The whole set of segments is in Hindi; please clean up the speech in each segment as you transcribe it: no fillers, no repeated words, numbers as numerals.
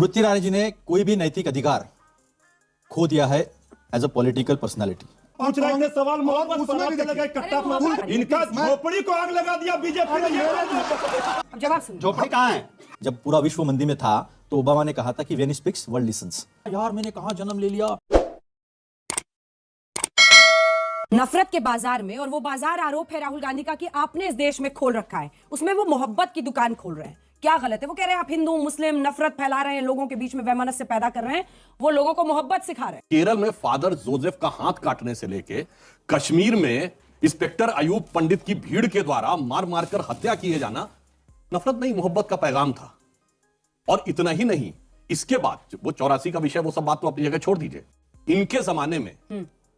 स्मृति ईरानी जी ने कोई भी नैतिक अधिकार खो दिया है एज अ पॉलिटिकल पर्सनालिटी। पूछ रहे थे सवाल मोहब्बत पर आपके लगे कट्टा इनका झोपड़ी को आग लगा दिया बीजेपी ने। जवाब सुनिए। झोपड़ी कहाँ है? जब पूरा विश्व मंदी में था तो ओबामा ने कहा था कि when he speaks world lessons. यार मैंने कहा जन्म ले लिया। नफरत के बाजार में, और वो बाजार आरोप है राहुल गांधी का कि आपने इस देश में खोल रखा है, उसमें वो मोहब्बत की दुकान खोल रहे हैं। क्या गलत है? वो कह रहे हैं आप हिंदू मुस्लिम नफरत फैला रहे हैं, लोगों के बीच में वैमनस्य पैदा कर रहे हैं, वो लोगों को मोहब्बत सिखा रहे हैं। केरल में फादर जोसेफ का हाथ काटने से लेके कश्मीर में इंस्पेक्टर अयूब पंडित की भीड़ के द्वारा मार मारकर हत्या किए जाना नफरत नहीं, मोहब्बत का पैगाम था। और इतना ही नहीं, इसके बाद वो 84 का विषय, वो सब बात तो अपनी जगह छोड़ दीजिए। इनके जमाने में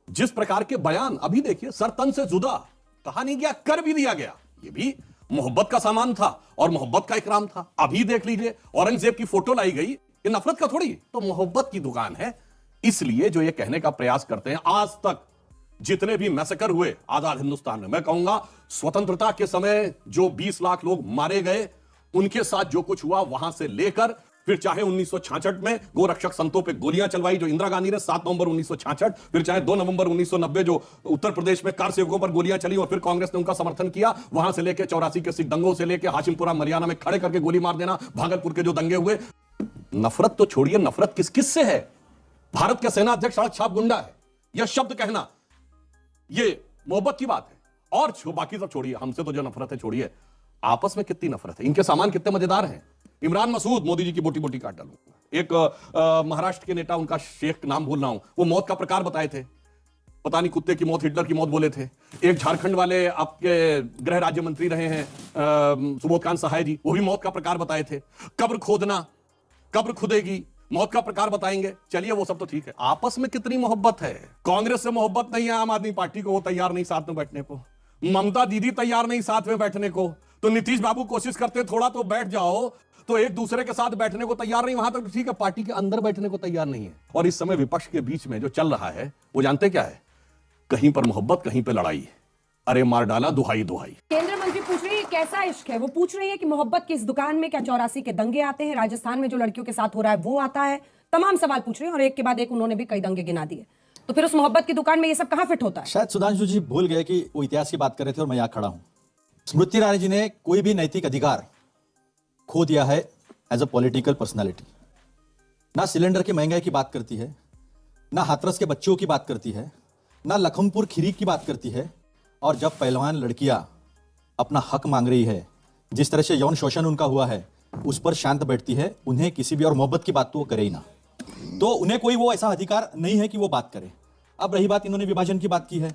जिस प्रकार के बयान, अभी देखिए सर तन से जुदा, कहा नहीं गया कर भी दिया गया, ये भी मोहब्बत का सामान था और मोहब्बत का इकराम था। अभी देख लीजिए औरंगजेब की फोटो लाई गई, ये नफरत का थोड़ी, तो मोहब्बत की दुकान है। इसलिए जो ये कहने का प्रयास करते हैं, आज तक जितने भी मैसेकर हुए आजाद हिंदुस्तान में, मैं कहूंगा स्वतंत्रता के समय जो 20 लाख लोग मारे गए, उनके साथ जो कुछ हुआ, वहां से लेकर फिर चाहे 1966 में गोरक्षक संतों पे गोलियां चलवाई जो इंदिरा गांधी ने 7 नवंबर 1966, फिर चाहे 2 नवंबर 1990 जो उत्तर प्रदेश में कार सेवकों पर गोलियां चली और फिर कांग्रेस ने उनका समर्थन किया, वहां से लेकर 84 के सिख दंगों से लेकर हाशिमपुरा मरियाना में खड़े करके गोली मार देना, भागलपुर के जो दंगे हुए। नफरत तो छोड़िए, नफरत किस किस से है? भारत के सेना अध्यक्ष सड़क छाप गुंडा है, यह शब्द कहना ये मोहब्बत की बात है। और बाकी सब छोड़िए, हमसे तो जो नफरत है छोड़िए, आपस में कितनी नफरत है, इनके सामान कितने मजेदार हैं। इमरान मसूद मोदी जी की बोटी बोटी काट डालूंगा। एक महाराष्ट्र के नेता, उनका शेख नाम भूल रहा हूं, वो मौत का प्रकार बताए थे, पता नहीं कुत्ते की मौत, हिटलर की मौत बोले थे। एक झारखंड वाले आपके गृह राज्य मंत्री रहे हैं सुबोधकांत सहाय जी, वो भी मौत का प्रकार बताए थे। कब्र खोदना, कब्र खुदेगी, मौत का प्रकार बताएंगे। चलिए वो सब तो ठीक है, आपस में कितनी मोहब्बत है। कांग्रेस से मोहब्बत नहीं है आम आदमी पार्टी को, वो तैयार नहीं साथ में बैठने को। ममता दीदी तैयार नहीं साथ में बैठने को, तो नीतीश बाबू कोशिश करते थोड़ा तो बैठ जाओ, तो एक दूसरे के साथ बैठने को तैयार नहीं, वहां तक ठीक है, पार्टी के अंदर बैठने को तैयार नहीं है। और इस समय विपक्ष के बीच में जो चल रहा है, वो जानते क्या है? कहीं पर मोहब्बत, कहीं पर लड़ाई। अरे मार डाला, दुहाई दुहाई। केंद्रीय मंत्री पूछ रही है कैसा इश्क है, वो पूछ रही है कि मोहब्बत की इस दुकान में क्या 84 के दंगे आते हैं, राजस्थान में जो लड़कियों के साथ हो रहा है वो आता है, तमाम सवाल पूछ रही है, और एक के बाद एक उन्होंने भी कई दंगे गिना दिए। तो फिर उस मोहब्बत की दुकान में ये सब कहां फिट होता है? शायद सुधांशु जी भूल गए कि वो इतिहास की बात कर रहे थे और मैं यहां खड़ा हूं। स्मृति ईरानी जी ने कोई भी नैतिक अधिकार खो दिया है एज अ पॉलिटिकल पर्सनालिटी। ना सिलेंडर की महंगाई की बात करती है, ना हाथरस के बच्चों की बात करती है, ना लखनपुर खीरी की बात करती है। और जब पहलवान लड़कियां अपना हक मांग रही है, जिस तरह से यौन शोषण उनका हुआ है, उस पर शांत बैठती है, उन्हें किसी भी और मोहब्बत की बात तो वो करे ही ना, तो उन्हें कोई वो ऐसा अधिकार नहीं है कि वो बात करे। अब रही बात, इन्होंने विभाजन की बात की है।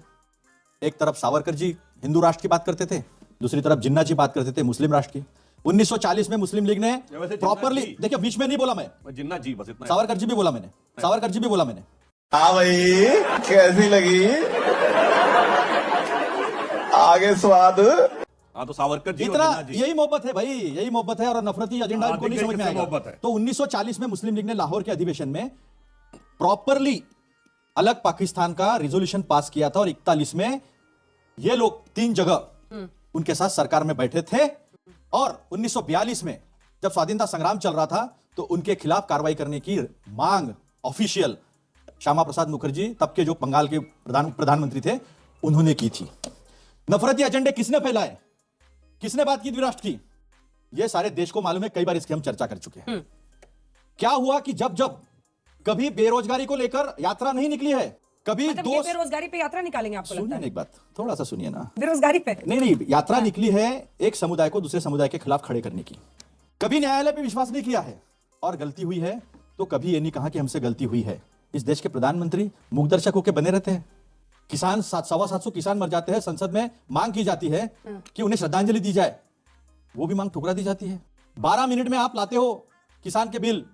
एक तरफ सावरकर जी हिंदू राष्ट्र की बात करते थे, दूसरी तरफ जिन्ना जी बात करते थे मुस्लिम राष्ट्र की। 1940 में मुस्लिम लीग ने प्रॉपरली, देखिए बीच में नहीं बोला मैं, जिन्ना जी बस इतना, सावरकर जी भी बोला मैंने, सावरकर जी भी बोला मैंने। हाँ भाई, कैसी लगी? आगे स्वाद। हाँ तो सावरकर जी, इतना यही मोहब्बत है भाई, यही मोहब्बत है। और नफरती एजेंडा इनको नहीं समझ में आएगा। तो 1940 में मुस्लिम लीग ने लाहौर के अधिवेशन में प्रॉपरली अलग पाकिस्तान का रिजोल्यूशन पास किया था, और 41 में ये लोग 3 जगह उनके साथ सरकार में बैठे थे। और 1942 में जब स्वाधीनता संग्राम चल रहा था, तो उनके खिलाफ कार्रवाई करने की मांग ऑफिशियल श्यामा प्रसाद मुखर्जी, तब के जो बंगाल के प्रधानमंत्री थे, उन्होंने की थी। नफरती एजेंडे किसने फैलाए, किसने बात की द्विराष्ट्र की, ये सारे देश को मालूम है, कई बार इसकी हम चर्चा कर चुके हैं। क्या हुआ कि जब जब कभी बेरोजगारी को लेकर यात्रा नहीं निकली है, कभी मतलब ये बेरोजगारी पे यात्रा निकालेंगे आपको लगता है? सुनिए एक बात, थोड़ा सा सुनिए ना। बेरोजगारी पे नहीं, यात्रा निकली है एक समुदाय को दूसरे समुदाय के खिलाफ खड़े करने की। कभी न्यायालय पे विश्वास नहीं किया है, और गलती हुई है तो कभी ये नहीं कहा कि हमसे गलती हुई है। इस देश के प्रधानमंत्री मूकदर्शक होकर बने रहते हैं। किसान 700 किसान मर जाते हैं, संसद में मांग की जाती है कि उन्हें श्रद्धांजलि दी जाए, वो भी मांग ठुकरा दी जाती है। 12 मिनट में आप लाते हो किसान के बिल,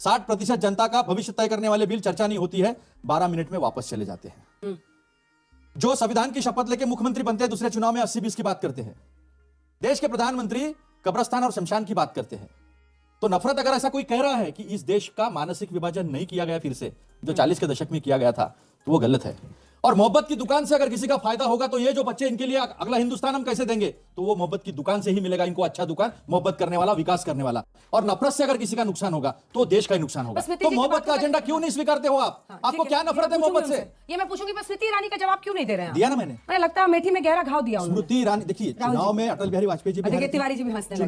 60% जनता का भविष्य तय करने वाले बिल, चर्चा नहीं होती है, 12 मिनट में वापस चले जाते हैं। जो संविधान की शपथ लेके मुख्यमंत्री बनते हैं, दूसरे चुनाव में 80-20 की बात करते हैं। देश के प्रधानमंत्री कब्रिस्तान और शमशान की बात करते हैं। तो नफरत अगर ऐसा कोई कह रहा है कि इस देश का मानसिक विभाजन नहीं किया गया फिर से, जो 40 के दशक में किया गया था, तो वो गलत है। और मोहब्बत की दुकान से अगर किसी का फायदा होगा तो ये जो बच्चे इनके लिए अगला हिंदुस्तान हम कैसे देंगे, तो वो मोहब्बत की दुकान से ही मिलेगा इनको अच्छा दुकान, मोहब्बत करने वाला, विकास करने वाला। और नफरत से अगर किसी का नुकसान होगा तो देश का ही नुकसान होगा। स्मृति तो जी की मोहब्बत बात का तो एजेंडा क्यों नहीं स्वीकारते हो आप? हाँ, आपको ठीक क्या नफरत है मोहब्बत से? ये मैं पूछूंगी, बस स्मृति ईरानी का जवाब क्यों नहीं दे रहे हैं? दिया ना मैंने। मुझे लगता है अमेठी में गहरा घाव दिया उन्होंने। स्मृति ईरानी, देखिए चुनाव में अटल बिहारी वाजपेयी जी भी देखिए, हारे थे। तिवारी जी भी हंसने लगे।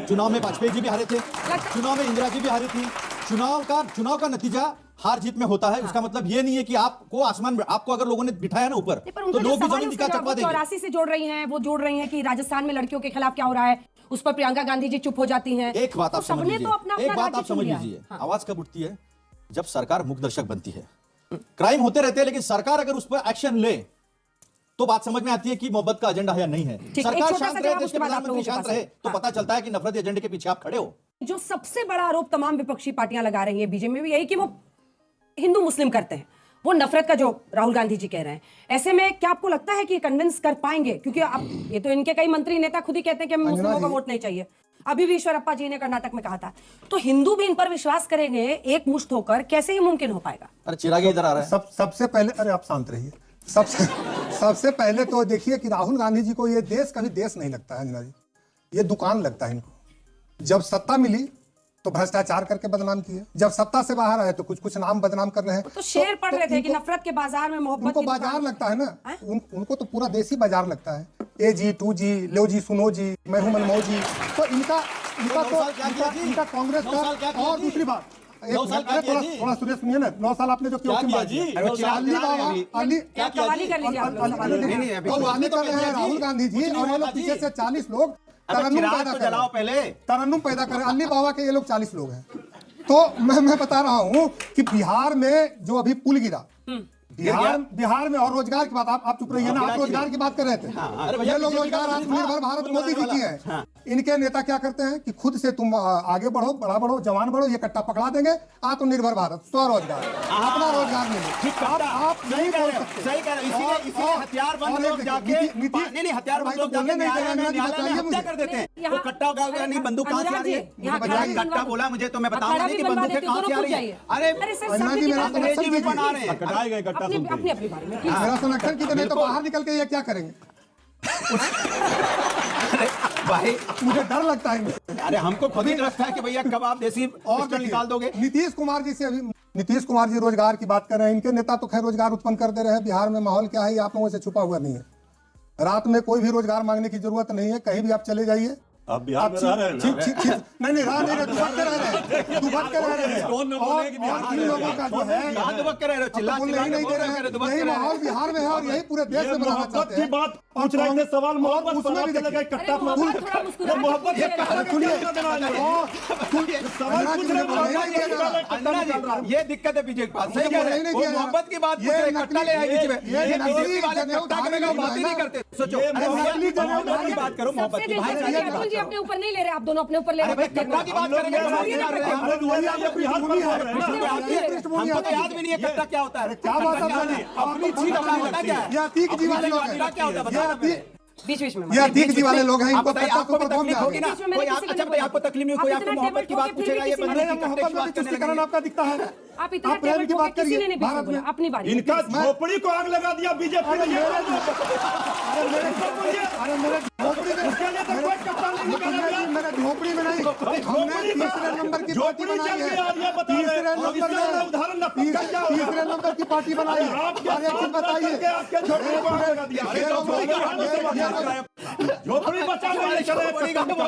चुनाव में वाजपेयी जी भी हारे थे, चुनाव में इंदिरा जी भी हारी थी। चुनाव का नतीजा हार जीत में होता है। उसका मतलब ये नहीं है कि आपको आसमान में, आपको अगर लोगों ने बिठाया ना ऊपर, तो लोग भी जमीन दिखा चटवा देंगे। 84 से जोड़ रही हैं, वो जोड़ रही हैं कि राजस्थान में लड़कियों के खिलाफ क्या हो रहा है, उस पर प्रियंका गांधी जी चुप हो जाती हैं। एक बात आप समझ लीजिए, एक बात आप समझ लीजिए, हाँ। आवाज कब उठती है? जब सरकार मुखदर्शक बनती है। क्राइम होते रहते हैं, लेकिन सरकार अगर उस पर एक्शन ले तो बात समझ में आती है कि मोहब्बत का एजेंडा है या नहीं है। सरकार शांत रहे, देश के प्रधानमंत्री शांत रहे, तो पता चलता है कि नफरत एजेंडे के पीछे आप खड़े हो। जो सबसे बड़ा आरोप तमाम विपक्षी पार्टियां लगा रही हैं, बीजेपी में भी यही, कि वो हिंदू मुस्लिम करते हैं, वो नफरत का जो राहुल गांधी जी कह रहे हैं। ऐसे में क्या आपको लगता है कि कन्विंस कर पाएंगे? क्योंकि अब ये तो इनके कई मंत्री नेता खुद ही कहते हैं कि हमें मुस्लिमों का वोट नहीं चाहिए। अभी भी ईश्वरप्पा जी ने कर्नाटक में कहा था। तो हिंदू भी इन पर विश्वास करेंगे एक मुश्त होकर, कैसे ही मुमकिन हो पाएगा? अरे चिराग इधर आ रहा है। सबसे पहले, अरे आप शांत रहिए। सबसे पहले तो देखिए कि राहुल गांधी जी को ये देश कभी देश नहीं लगता है अंजना जी, ये दुकान लगता है इनको। जब सत्ता मिली तो भ्रष्टाचार करके बदनाम किए, जब सत्ता से बाहर आए तो कुछ नाम बदनाम कर रहे हैं। तो शेर पढ़ रहे थे कि नफरत के बाजार में मोहब्बत उनको की बाजार दुकान। लगता है ना, उनको तो पूरा देसी बाजार लगता है। ए जी, टू जी, लो जी, सुनो जी, मैं हूं मनमोह जी। तो इनका कांग्रेस का। और दूसरी बात, थोड़ा सुनिए सुनिए ना, 9 साल आपने जो क्यों जी राहुल गांधी जी और ये लोग पीछे से 40 लोग तरन्नुम पैदा करें। अली बाबा के ये लोग 40 लोग हैं। तो मैं बता रहा हूँ कि बिहार में जो अभी पुल गिरा, बिहार में, और रोजगार की बात, आप चुप रहिए ना, आप रोजगार की बात कर रहे थे। ये लोग रोजगार आत्मनिर्भर भारत मोदी जी की है। इनके नेता क्या करते हैं कि खुद से तुम आगे बढ़ो, बड़ा बढ़ो, जवान बढ़ो, ये कट्टा पकड़ा देंगे, आत्मनिर्भर भारत, स्वरोजगार, अपना रोजगार मिले। आप नहीं बोल सकते। सही कह रहे हैं, इसीलिए हथियारबंद लोग जाके हथियारबंद लोग जाके न्यायालय में हत्या कर देते हैं। वो कट्टा होगा नहीं, बंदूक कहाँ से आ रही है? कट्टा बोला मुझे, तो मैं बताऊंगा नहीं कि बंदूकें कहाँ से आ रही है। अरे अंग्रेजी भी बना रहे हैं। कटाए गए कट्टा सुन के। अपनी बारे में मेरा संरक्षण की, नहीं तो बाहर निकल के ये क्या करेंगे? भाई मुझे डर लगता है। अरे हमको खुद ही लगता है कि भैया कब आप देसी और निकाल दोगे। नीतीश कुमार जी से, अभी नीतीश कुमार जी रोजगार की बात कर रहे हैं। इनके नेता तो खैर रोजगार उत्पन्न कर दे रहे हैं। बिहार में माहौल क्या है, आप लोगों से छुपा हुआ नहीं है। रात में कोई भी रोजगार मांगने की जरूरत नहीं है, कहीं भी आप चले जाइए। आप बिहार में रह रहे हैं ना? नहीं रहा नहीं, दुबक के रह रहे हैं, दुबक के रह रहे हैं। और इन लोगों का जो है, दुबक के रह रहे हो, चिल्ला नहीं दे रहे हैं। यही माहौल बिहार में है और यही पूरे देश में बनाना मोहब्बत चाहते की हैं। बात पूछ रहे थे, सवाल मोहब्बत उसमें पर भी लगा कट्टा अरे मोहब्बत थोड़ा मुस्कुरा के मोहब्बत पूछिए। सवाल पूछ रहे हैं। ये दिक्कत है बीजेपी के पास। सही कह रहे हैं, वो मोहब्बत की बात पूछ रहे हैं, कट्टा ले आए बीच में। ये नकली वाले कट्टा करने की बात ही नहीं करते। सोचो, मोहब्बत की बात करो, मोहब्बत की बात करो। अतुल जी अपने ऊपर नहीं ले रहे, आप दोनों अपने ऊपर ले रहे हैं। कट्टा की बात करेंगे, हमको तो याद भी नहीं है कट्टा क्या होता है। क्या बात है? अपनी चीज अपना होता क्या है? ये अतीक जी वाले लोग हैं। क्या होता है बीच बीच में ये अतीक जी वाले लोग हैं। आप इनको बताइए, कट्टा आपको भी सुपर बम तकलीफ होगी ना? बीच में मैंने कोई आप किसी को अच्छा नहीं बताइए, आपको तकलीफ नहीं, कोई आप आपको इतना मोहब्बत की टेबल बात ठोके, पूछेगा, ये फिर भी बंदे किसी की ने कट्टे की बात करने तुष्टिकरण लगेंगे। आपका दिखता है। आप इतना आप प्रेम टेबल की ठोके, बात किसी ने करिए नहीं बीच में भारत बोला। में। अपनी बारी। इनका झोपड़ी को आग लगा दिया बीजेपी ने। अरे मेरे झोपड़ी में, उसके लिए तो कोई कप्तान नहीं निकाला गया। मेरे झोपड़ी में नहीं, हमने तीसरे नंबर की पार्टी झोपड़ी बनाई चल गई, आप ये है। बता रहे तीसरे हैं। नंबर इसका उदाहरण ना पक्का क्या होगा? तीसरे नंबर की पार्टी बनाई है। आपके और एक चीज बताइए, आपके झोपड़ी को आग लगा दिया। झोपड़ी बचा नहीं चले।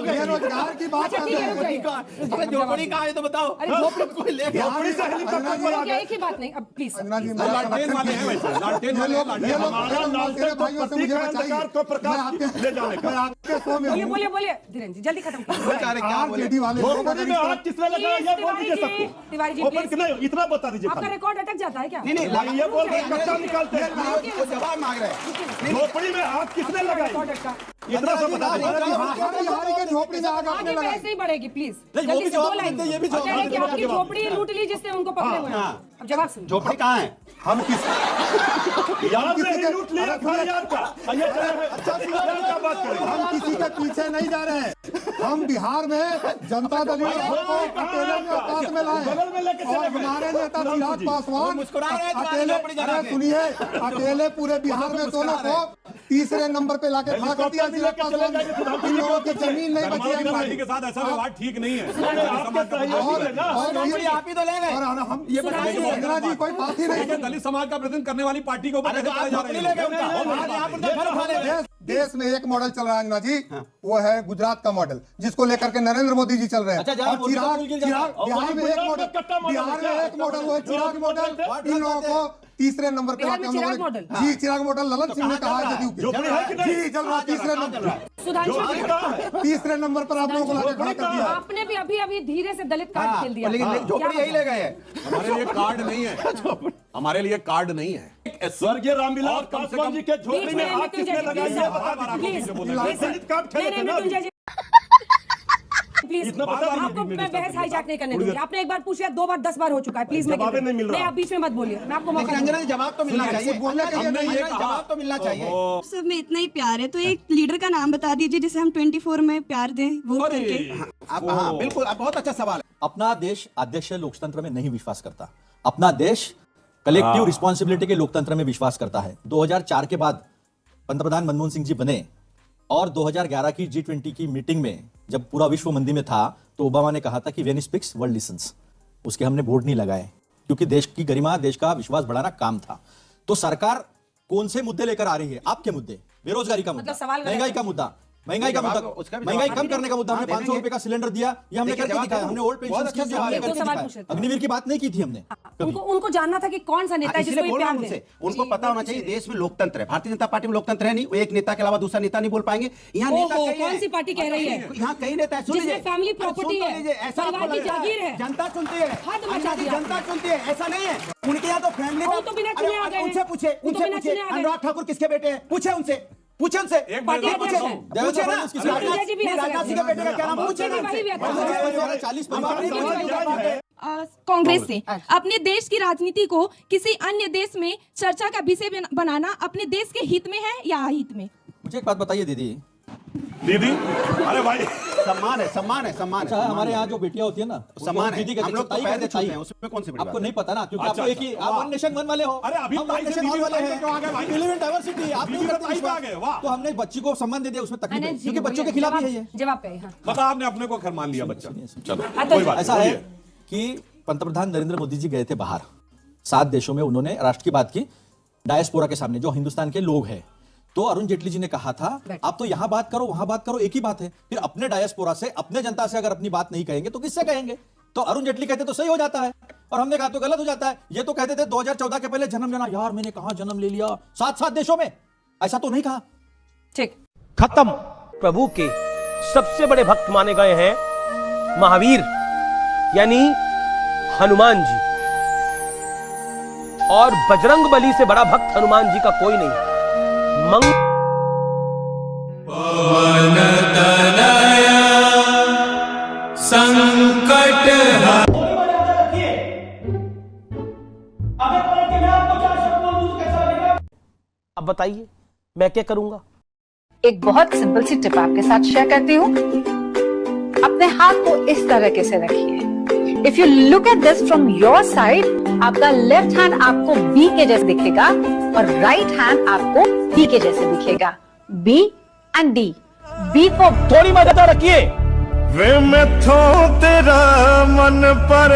बेरोजगार की बात अच्छा कर ठीक रहे है, हैं। रुक जाइए। अरे झोपड़ी कहाँ है तो बताओ। अरे झोपड़ी कोई ले गया। झोपड़ी से हेलीकॉप्टर पर आ क्या गए। एक ही बात नहीं, अब प्लीज अंजना जी, लालटेन वाले हैं वैसे, लालटेन वाले हैं, लालटेन। हमारा लालटेन तो भाइयों से प्रतीक मुझे है बचाइए। अंधकार को प्रकाश ले जाने का। मैं आपके शो में बोलिए हूँ। बोलिए बोलिए धीरेन्द्र जी, जल्दी खत्म कीजिए। आरजेडी वाले लोग झोपड़ी में आग किसने लगाया ये बोल दीजिए सबको। Tiwari ji, open please। नहीं, इतना बता दीजिए आपका खाली। रिकॉर्ड अटक जाता है क्या? नहीं, ये बोल रहे हैं कट्टा निकालते हैं। वो जवाब मांग रहे हैं। झोपड़ी में आग किसने लगाई? रिकॉर्ड अटका। इतना सा बता दीजिए। बिहारी के झोपड़ी में आग आपने आगे लगाई। बहस नहीं बढ़ेगी प्लीज। नहीं, वो जल्दी भी से दो जवाब लाइन देते हैं, ये भी जवाब कह रहे हैं कि देते हैं। आपकी झोपड़ी लूट ली जिससे उनको पकड़े हुए हैं। अब जवाब सुनिए। झोपड़ी कहाँ है? हम किस याद नहीं लूट लिया 18,000 का। ये क्या बात करें? हम किसी के पीछे नहीं जा रहे हैं। हम बिहार में जनता दल को अकेले में औकात में लाए और हमारे नेता चिराग पासवान अकेले, सुनिए, अकेले पूरे बिहार में दोनों को तीसरे नंबर पे लाके खड़ा कर दिया चिराग पासवान ने। इन लोगों की जमीन नहीं बची है पार्टी के साथ ऐसा व्यवहार ठीक नहीं है। आप ही तो ले गए। और हम ये बताइए जी, कोई बात ही नहीं। दलित समाज का प्रतिनिधित्व करने वाली पार्टी को कैसे चले जा रहे हैं? देश में एक मॉडल चल रहा है अंजना जी, वो है गुजरात का मॉडल, जिसको लेकर के नरेंद्र मोदी जी चल रहे हैं। और चिराग बिहार में एक मॉडल वो है चिराग मॉडल। इन लोगों को तीसरे नंबर पे लाके हम लोगों जी चिराग मॉडल ललन सिंह ने कहा है जदयू के जी चल रहा तीसरे नंबर, तीसरे नंबर पर आप लोगों को लाके खड़ा कर दिया। आपने भी अभी धीरे से दलित कार्ड खेल दिया। लेकिन झोपड़ी यही ले गए हैं। हमारे लिए कार्ड नहीं है, हमारे लिए कार्ड नहीं है। स्वर्गीय रामविलास पासवान जी के झोपड़ी में आग किसने लगाई है? दलित कार्ड खेले थे ना। प्लीज इतना पता नहीं आपको मैं बहस हाईजैक नहीं करने दूंगी। आपने एक बार पूछा, 2 बार 10 बार हो चुका है। प्लीज मैं जवाब नहीं मिल रहा। आप बीच में मत बोलिए, मैं आपको मौका अंजना जी जवाब तो मिलना चाहिए। हमने ये कहा जवाब तो मिलना चाहिए। सब में इतना ही प्यार है तो एक लीडर का नाम बता दीजिए जिसे हम 24 में प्यार दें वोट करके। आप हाँ बिल्कुल, आप बहुत अच्छा सवाल है। अपना देश आदर्श लोकतंत्र में नहीं विश्वास करता। अपना देश कलेक्टिव रिस्पॉन्सिबिलिटी के लोकतंत्र में विश्वास करता है। 2004 के बाद पंतप्रधान मनमोहन सिंह जी बने और 2011 की G20 की मीटिंग में जब पूरा विश्व मंदी में था तो ओबामा ने कहा था कि व्हेन स्पीक्स वर्ल्ड लिसन्स। उसके हमने वोट नहीं लगाए क्योंकि देश की गरिमा, देश का विश्वास बढ़ाना काम था। तो सरकार कौन से मुद्दे लेकर आ रही है? आपके मुद्दे, बेरोजगारी का मुद्दा, महंगाई का मुद्दा, महंगाई कम करने का मुद्दा। हमने 500 रुपए का सिलेंडर दिया, ये हमने करके दिखाया। हमने ओल्ड पेंशन स्कीम दिया, अग्निवीर की बात नहीं की थी हमने। उनको जानना था कि कौन सा नेता है जिसको ये प्यार दे। उनको पता होना चाहिए देश में लोकतंत्र है। भारतीय जनता पार्टी में लोकतंत्र है नहीं, वो एक नेता के अलावा दूसरा नेता नहीं बोल पाएंगे। यहाँ नेता कौन सी पार्टी कह रही है? यहाँ कई नेता है, सुन लीजिए, फैमिली प्रॉपर्टी है, परिवार की जागीर है, जनता चुनती है, हद मचा दिया। जनता चुनती है, ऐसा नहीं है। उनके यहाँ तो फैमिली वो तो बिना चुने आ गए हैं। उनसे पूछे अनुराग ठाकुर किसके बेटे हैं? पूछे उनसे एक बार पूछे ना, राजनाथ सिंह के बेटे का क्या नाम? पूछे ना। 40 कांग्रेस से अपने देश की राजनीति को किसी अन्य देश में चर्चा का विषय बनाना अपने देश के हित में है या अहित में? मुझे एक बात बताइए दीदी, अरे भाई सम्मान है, सम्मान है, सम्मान है। अच्छा, हमारे यहाँ जो बेटियां होती है ना, सम्मान है। दीदी हम लोग तो पैर छूते हैं, उसमें कौन सी बड़ी आपको बात नहीं पता ना, क्योंकि अच्छा, आपको एक ही आप वन नेशन वन वाले हो। अरे अभी हम वन नेशन वन वाले हैं, बिलीव इन डाइवर्सिटी। आप नहीं करते विश्वास। तो हमने बच्ची को सम्मान दे दिया, उसमें तकलीफ है क्योंकि बच्चों के खिलाफ ही है ये। जवाब पे हाँ। मतलब आपने अपने को खैर मान लिया बच्चा। चलो हाँ, कोई बात ऐसा नहीं, है कि पंतप्रधान नरेंद्र मोदी जी गए थे बाहर, 7 देशों में उन्होंने राष्ट्र की बात की, डायस्पोरा के सामने जो हिंदुस्तान के लोग हैं। तो अरुण जेटली जी ने कहा था आप तो यहां बात करो वहां बात करो, एक ही बात है। फिर अपने डायस्पोरा से, अपने जनता से अगर अपनी बात नहीं कहेंगे तो किससे कहेंगे? तो अरुण जेटली कहते तो सही हो जाता है और हमने कहा तो गलत हो जाता है। ये तो कहते थे 2014 के पहले जन्म लेना। यार मैंने कहा जन्म ले लिया 7 देशों में, ऐसा तो नहीं कहा। ठीक, खत्म। प्रभु के सबसे बड़े भक्त माने गए हैं महावीर यानी हनुमान जी, और बजरंग बली से बड़ा भक्त हनुमान जी का कोई नहीं। संकट अब बताइए मैं क्या करूंगा? एक बहुत सिंपल सी टिप आपके साथ शेयर करती हूँ। अपने हाथ को इस तरीके से रखिए। If you look at this from your side, आपका लेफ्ट हैंड आपको बी के जैसे दिखेगा और राइट हैंड आपको डी के जैसे दिखेगा। B and D. B for थोड़ी मदद रखिए। वे मैं तेरा मन पर